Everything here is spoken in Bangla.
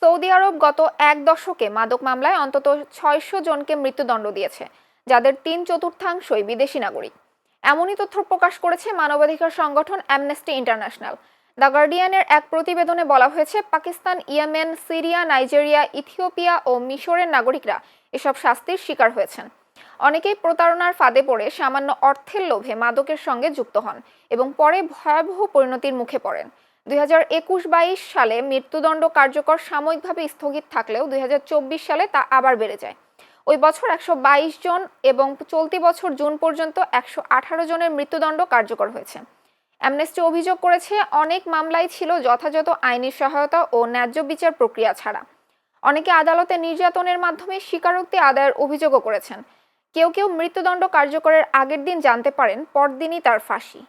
সৌদি আরব গত এক দশকে মাদক মামলায় অন্তত ৬০০ জনকে মৃত্যুদণ্ড দিয়েছে, যাদের ৩/৪ বিদেশি নাগরিক। এমনই তথ্য প্রকাশ করেছে মানবাধিকার সংগঠন অ্যামনেস্টি ইন্টারন্যাশনাল। দ্য গার্ডিয়ানের এক প্রতিবেদনে বলা হয়েছে, Pakistan, Yemen, Syria, Nigeria, Ethiopia ও মিশরের নাগরিকরা এসব শাস্তির শিকার হয়েছেন। অনেকেই প্রতারণার ফাঁদে পড়ে সামান্য অর্থের লোভে মাদকের সঙ্গে যুক্ত হন এবং পরে ভয়াবহ পরিণতির মুখে পড়েন। 2021-22 সালে মৃত্যুদণ্ড কার্যকর সাময়িকভাবে স্থগিত থাকলেও 2024 সালে তা আবার বেড়ে যায়। ওই বছর 122 জন এবং চলতি বছর জুন পর্যন্ত 118 জনের মৃত্যুদণ্ড কার্যকর হয়েছে। অ্যামনেস্টি অভিযোগ করেছে, অনেক মামলাই ছিল যথাযথ আইনি সহায়তা ও ন্যায্য বিচার প্রক্রিয়া ছাড়া। অনেকে আদালতে নির্যাতনের মাধ্যমে স্বীকারোক্তি আদায়ের অভিযোগও করেছেন। কেউ কেউ মৃত্যুদণ্ড কার্যকরের আগের দিন জানতে পারেন, পরদিনই তার ফাঁসি।